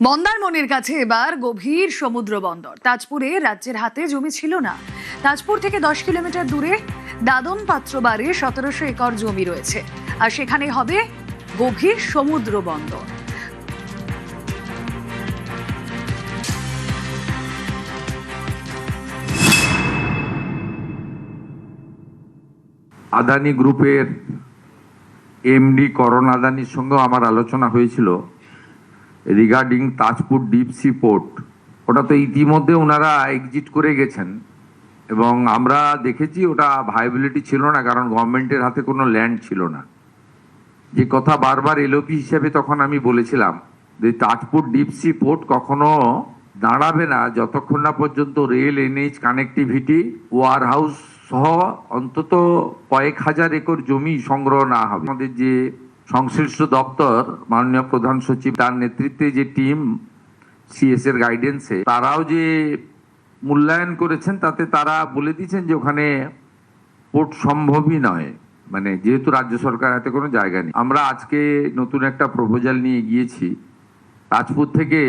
মন্দারমনির কাছে এবার গভীর সমুদ্র বন্দর। তাজপুরে রাজ্যের হাতে জমি ছিল না। তাজপুর থেকে 10 কিলোমিটার দূরে দাদন পাত্রবাড়ে 1700 একর জমি রয়েছে, আর সেখানে হবে গভীর সমুদ্র বন্দর। আদানি গ্রুপের এমডি করণ আদানির সঙ্গেও আমার আলোচনা হয়েছিল regarding Tajpur deep sea port. ওটা তো ইতিমধ্যে ওনারা এক্সিট করে গেছেন এবং আমরা দেখেছি ওটা ভায়াবিলিটি ছিল না, কারণ গভর্নমেন্টের হাতে কোনো ল্যান্ড ছিল না। যে কথা বারবার এলওপি হিসেবে তখন আমি বলেছিলাম যে তাজপুর ডিপ সি পোর্ট কখনো দাঁড়াবে না যতক্ষণ না পর্যন্ত rail, NH connectivity, warehouse সহ অন্তত কয়েক হাজার একর জমি সংগ্রহ না হবে। আমাদের যে সংশ্লিষ্ট দপ্তর, মাননীয় প্রধান সচিব তার নেতৃত্বে যে টিম সিএস এর গাইডেন্সে তারাও যে মূল্যায়ন করেছেন, তাতে তারা বলে দিয়েছেন যে ওখানে পোর্ট সম্ভবই নয়, মানে যেহেতু রাজ্য সরকার হাতে কোনো জায়গা নেই। আমরা আজকে নতুন একটা প্রপোজাল নিয়ে গিয়েছি। তাজপুর থেকে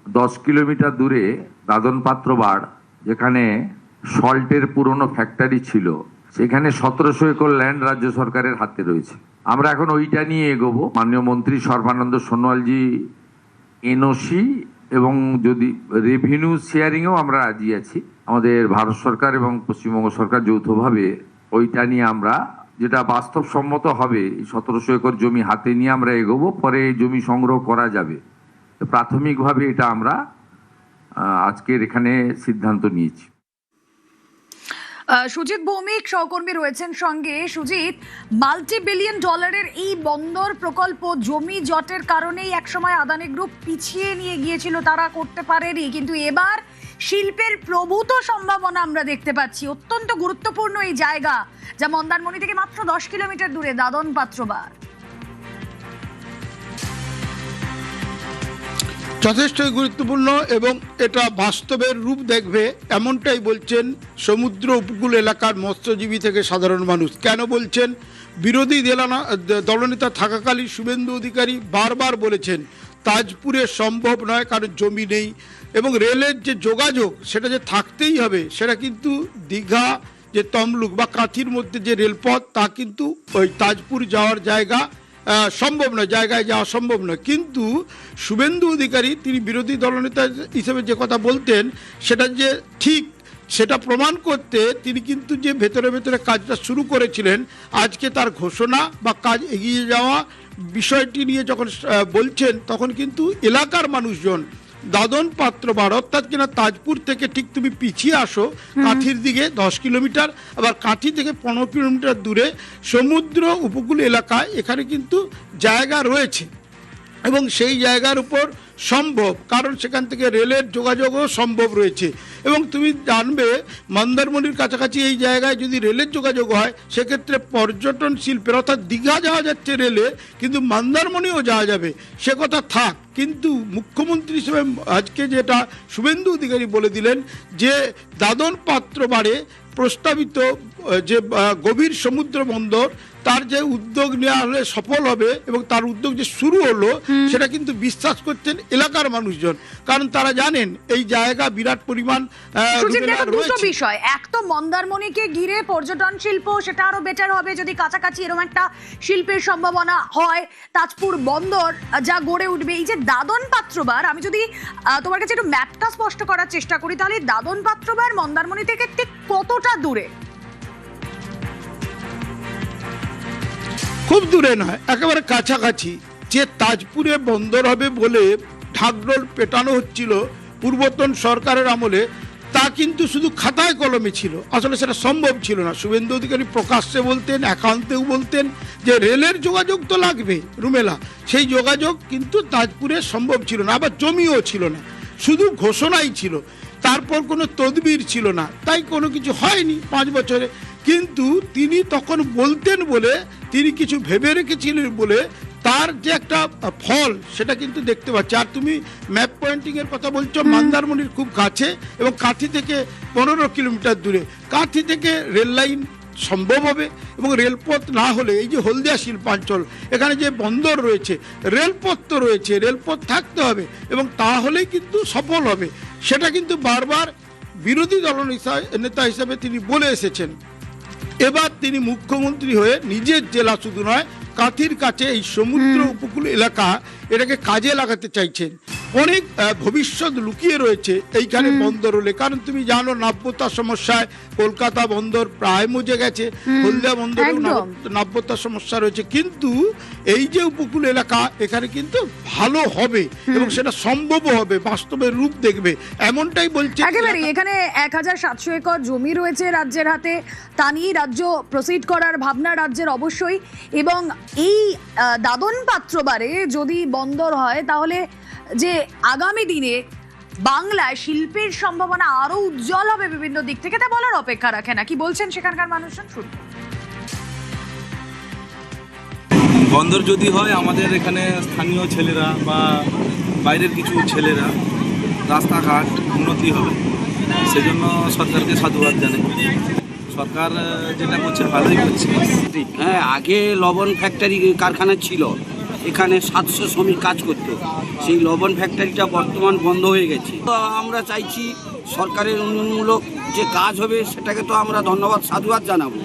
10 কিলোমিটার দূরে দাদন পাত্রবাড়, যেখানে সল্টের পুরনো ফ্যাক্টরি ছিল, সেখানে 1700 একর ল্যান্ড রাজ্য সরকারের হাতে রয়েছে। আমরা এখন ওইটা নিয়ে এগোবো। মাননীয় মন্ত্রী সর্বানন্দ সোনোয়ালজি এনওসি এবং যদি রেভিনিউ শেয়ারিংয়েও আমরা রাজি আছি। আমাদের ভারত সরকার এবং পশ্চিমবঙ্গ সরকার যৌথভাবে ওইটা নিয়ে আমরা, যেটা বাস্তবসম্মত হবে, 1700 একর জমি হাতে নিয়ে আমরা এগোবো। পরে জমি সংগ্রহ করা যাবে। প্রাথমিকভাবে এটা আমরা আজকের এখানে সিদ্ধান্ত নিয়েছি। সুজিত ভৌমিক সহকর্মী রয়েছেন সঙ্গে। সুজিত, মাল্টি-বিলিয়ন ডলারের এই বন্দর প্রকল্প জমি জটের কারণেই একসময় আদানি গ্রুপ পিছিয়ে নিয়ে গিয়েছিল, তারা করতে পারেনি, কিন্তু এবার শিল্পের প্রভূত সম্ভাবনা আমরা দেখতে পাচ্ছি। অত্যন্ত গুরুত্বপূর্ণ এই জায়গা, যা মন্দারমণি থেকে মাত্র 10 কিলোমিটার দূরে, দাদন পাত্রবাড়। যথেষ্টই গুরুত্বপূর্ণ এবং এটা বাস্তবের রূপ দেখবে এমনটাই বলছেন সমুদ্র উপকূল এলাকার মৎস্যজীবী থেকে সাধারণ মানুষ। কেন বলছেন? বিরোধী দলনেতা থাকাকালীন শুভেন্দু অধিকারী বারবার বলেছেন তাজপুরে সম্ভব নয়, কারণ জমি নেই, এবং রেলের যে যোগাযোগ সেটা যে থাকতেই হবে, সেটা কিন্তু দীঘা, যে তমলুক বা কাঁথির মধ্যে যে রেলপথ, তা কিন্তু ওই তাজপুর যাওয়ার জায়গা সম্ভব নয়, জায়গায় যাওয়া সম্ভব নয়। কিন্তু শুভেন্দু অধিকারী তিনি বিরোধী দলনেতা হিসেবে যে কথা বলতেন সেটা যে ঠিক, সেটা প্রমাণ করতে তিনি কিন্তু যে ভেতরে ভেতরে কাজটা শুরু করেছিলেন, আজকে তার ঘোষণা বা কাজ এগিয়ে যাওয়া বিষয়টি নিয়ে যখন বলছেন, তখন কিন্তু এলাকার মানুষজন দাদন পাত্রবাড় অর্থাৎ কিনা তাজপুর থেকে ঠিক তুমি পিছিয়ে আসো কাঁথির দিকে 10 কিলোমিটার, আবার কাঁথি থেকে 15 কিলোমিটার দূরে সমুদ্র উপকূল এলাকায় এখানে কিন্তু জায়গা রয়েছে এবং সেই জায়গার উপর সম্ভব, কারণ সেখান থেকে রেলের যোগাযোগও সম্ভব রয়েছে। এবং তুমি জানবে মন্দারমণির কাছাকাছি এই জায়গায় যদি রেলের যোগাযোগ হয়, সেক্ষেত্রে পর্যটন শিল্পের, অর্থাৎ দীঘা যাওয়া যাচ্ছে রেলে, কিন্তু মন্দারমণিও যাওয়া যাবে, সে কথা থাক। কিন্তু মুখ্যমন্ত্রী হিসেবে আজকে যেটা শুভেন্দু অধিকারী বলে দিলেন যে দাদন পাত্রবাড়ে প্রস্তাবিত যে গভীর সমুদ্র বন্দর, তার যে উদ্যোগ নেওয়া হলে সফল হবে এবং তার উদ্যোগ যে শুরু হলো, সেটা কিন্তু বিশ্বাস করছেন এলাকার মানুষজন, কারণ তারা জানেন এই জায়গা বিরাট পরিমাণ দুটো বিষয়। এক তো মন্দারমণিকে ঘিরে পর্যটন শিল্প, সেটা আরো বেটার হবে যদি কাছাকাছি এরকম একটা শিল্পের সম্ভাবনা হয়। তাজপুর বন্দর যা গড়ে উঠবে, এই যে দাদন পাত্রবাড়, আমি যদি তোমার কাছে একটু ম্যাপটা স্পষ্ট করার চেষ্টা করি, তাহলে দাদন পাত্রবাড় মন্দারমণি থেকে ঠিক কতটা দূরে? খুব দূরে নয়, একেবারে কাছাকাছি। যে তাজপুরে বন্দর হবে বলে ঢাকঢোল পেটানো হচ্ছিল পূর্বতন সরকারের আমলে, তা কিন্তু শুধু খাতায় কলমে ছিল, আসলে সেটা সম্ভব ছিল না। শুভেন্দু অধিকারী প্রকাশ্যে বলতেন, একান্তেও বলতেন যে রেলের যোগাযোগ তো লাগবে রুমেলা, সেই যোগাযোগ কিন্তু তাজপুরে সম্ভব ছিল না, আবার জমিও ছিল না, শুধু ঘোষণাই ছিল, তারপর কোনো তদবির ছিল না, তাই কোনো কিছু হয়নি 5 বছরে। কিন্তু তিনি তখন বলতেন বলে, তিনি কিছু ভেবে রেখেছিলেন বলে তার যে একটা ফল সেটা কিন্তু দেখতে পাচ্ছি। আর তুমি ম্যাপ পয়েন্টিংয়ের কথা বলছো, মন্দারমণির খুব কাছে এবং কাঁথি থেকে 15 কিলোমিটার দূরে। কাঁথি থেকে রেল লাইন সম্ভব হবে। এবং রেলপথ না হলে এই যে হলদিয়া শিল্পাঞ্চল, এখানে যে বন্দর রয়েছে, রেলপথ তো রয়েছে, রেলপথ থাকতে হবে এবং তাহলেই কিন্তু সফল হবে। সেটা কিন্তু বারবার বিরোধী দল নেতা হিসাবে তিনি বলে এসেছেন। এবার তিনি মুখ্যমন্ত্রী হয়ে নিজের জেলা শুধু নয়, কাঁথির কাছে এই সমুদ্র উপকূল এলাকা এটাকে কাজে লাগাতে চাইছেন। অনেক ভবিষ্যৎ লুকিয়ে রয়েছে এইখানে বন্দর হলে, কারণ তুমি জানো নাব্যতার সমস্যায় কলকাতা বন্দর প্রায় মজে গেছে, হলদিয়া বন্দরেও একদম। নাব্যতার সমস্যা রয়েছে। কিন্তু এই যে উপকূল এলাকা এখানে কিন্তু ভালো হবে এবং সেটা সম্ভব হবে, বাস্তবের রূপ দেখবে, এমনটাই বলছে। একেবারে এখানে 1700 একর জমি রয়েছে রাজ্যের হাতে, তা নিয়ে রাজ্য প্রসিড করার ভাবনা রাজ্যের অবশ্যই। এবং এই দাদন পাত্রবারে যদি বন্দর হয় তাহলে যে আগামী দিনে বাংলায় শিল্পের সম্ভাবনা আরো উজ্জ্বল হবে বিভিন্ন দিক থেকে, তা বলার অপেক্ষা রাখে না। কি বলছেন সেখানকার মানুষজন, শুনুন। বন্দর যদি হয় আমাদের এখানে স্থানীয় ছেলেরা বা বাইরের কিছু ছেলেরা রাস্তাঘাট উন্নতি হবে, সেজন্য সরকারকে সাধুবাদ জানাই। সরকার যেটা করছে ভালোই করছে। হ্যাঁ, আগে লবণ ফ্যাক্টরি কারখানা ছিল, এখানে 700 শ্রমিক কাজ করতো। সেই লবণ ফ্যাক্টরিটা বর্তমান বন্ধ হয়ে গেছে। তো আমরা চাইছি সরকারের উন্নয়নমূলক যে কাজ হবে সেটাকে তো আমরা ধন্যবাদ সাধুবাদ জানাবো।